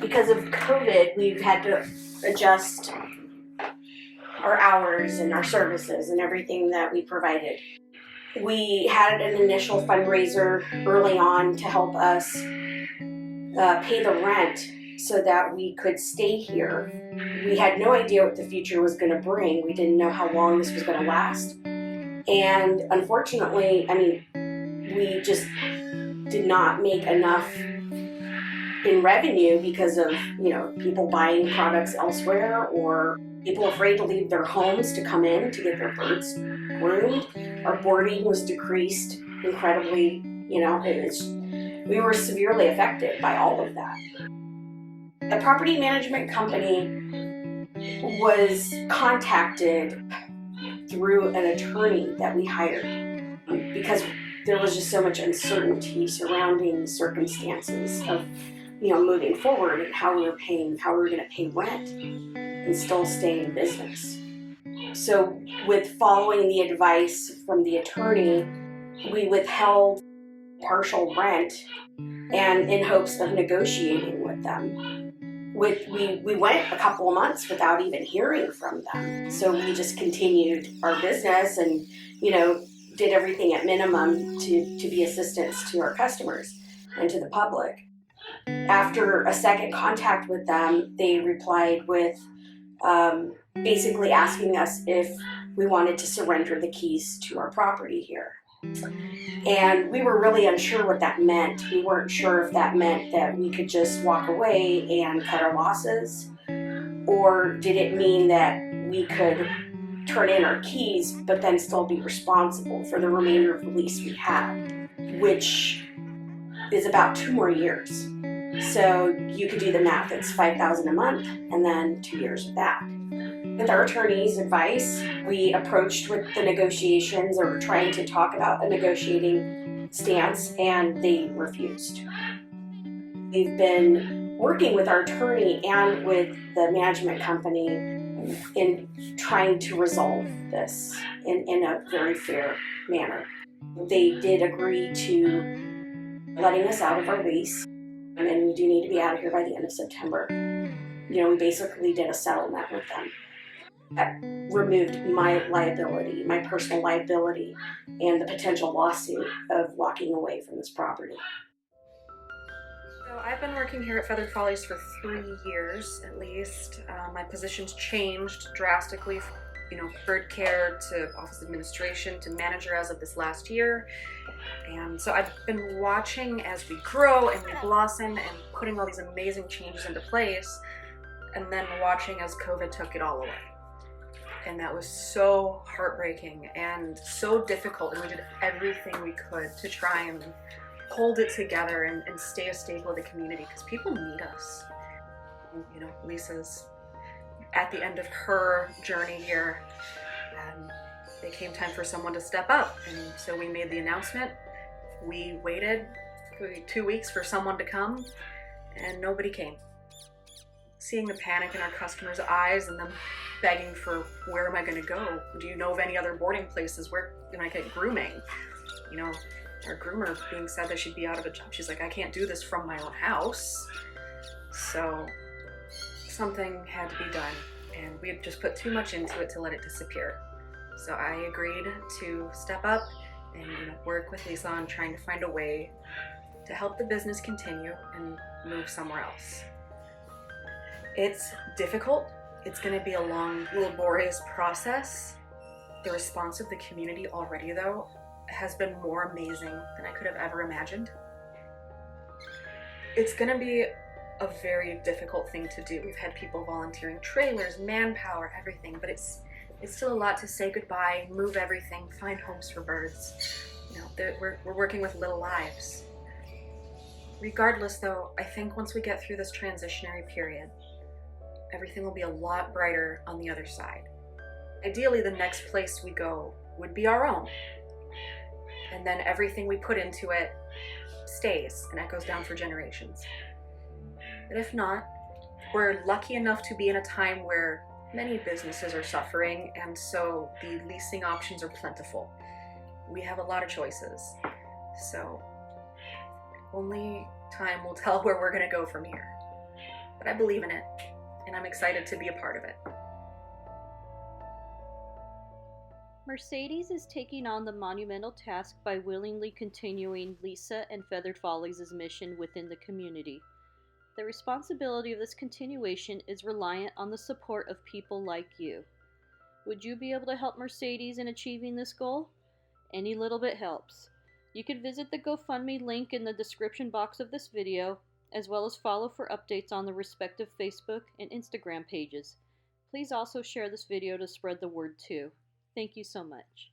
because of COVID, we've had to adjust our hours and our services and everything that we provided. We had an initial fundraiser early on to help us pay the rent so that we could stay here. We had no idea what the future was going to bring. We didn't know how long this was going to last. And unfortunately, we just did not make enough in revenue because of, people buying products elsewhere or people afraid to leave their homes to come in to get their birds groomed. Our boarding was decreased incredibly. We were severely affected by all of that. The property management company was contacted through an attorney that we hired because there was just so much uncertainty surrounding the circumstances of moving forward and how we were going to pay rent and still stay in business. So with following the advice from the attorney, we withheld partial rent and in hopes of negotiating with them. We went a couple of months without even hearing from them. So we just continued our business and, did everything at minimum to be assistance to our customers and to the public. After a second contact with them, they replied with basically asking us if we wanted to surrender the keys to our property here. And we were really unsure what that meant. We weren't sure if that meant that we could just walk away and cut our losses, or did it mean that we could turn in our keys but then still be responsible for the remainder of the lease we had, which is about 2 more years. So you could do the math. It's $5,000 a month and then 2 years of that. With our attorney's advice, we approached with the negotiations or trying to talk about a negotiating stance, and they refused. We've been working with our attorney and with the management company in trying to resolve this in a very fair manner. They did agree to letting us out of our lease, and we do need to be out of here by the end of September. We basically did a settlement with them that removed my liability, my personal liability, and the potential lawsuit of walking away from this property. So I've been working here at Feathered Follies for 3 years at least. My position's changed drastically, bird care to office administration to manager as of this last year. And so I've been watching as we grow and we blossom and putting all these amazing changes into place, and then watching as COVID took it all away. And that was so heartbreaking and so difficult, and we did everything we could to try and hold it together and stay a staple of the community because people need us. Lisa's at the end of her journey here, and it came time for someone to step up, and so we made the announcement. We waited for 2 weeks for someone to come, and nobody came. Seeing the panic in our customers' eyes and them begging for, where am I going to go? Do you know of any other boarding places? Where can I get grooming? Our groomer being said that she'd be out of a job. She's like, I can't do this from my own house. So something had to be done, and we had just put too much into it to let it disappear. So I agreed to step up and work with Lisa on trying to find a way to help the business continue and move somewhere else. It's difficult. It's going to be a long, laborious process. The response of the community already, though, has been more amazing than I could have ever imagined. It's going to be a very difficult thing to do. We've had people volunteering trailers, manpower, everything, but it's still a lot to say goodbye, move everything, find homes for birds. We're working with little lives. Regardless, though, I think once we get through this transitionary period, everything will be a lot brighter on the other side. Ideally, the next place we go would be our own. And then everything we put into it stays and echoes down for generations. But if not, we're lucky enough to be in a time where many businesses are suffering, and so the leasing options are plentiful. We have a lot of choices. So only time will tell where we're going to go from here. but I believe in it, and I'm excited to be a part of it. Mercedes is taking on the monumental task by willingly continuing Lisa and Feathered Follies' mission within the community. The responsibility of this continuation is reliant on the support of people like you. Would you be able to help Mercedes in achieving this goal? Any little bit helps. You can visit the GoFundMe link in the description box of this video, as well as follow for updates on the respective Facebook and Instagram pages. Please also share this video to spread the word too. Thank you so much.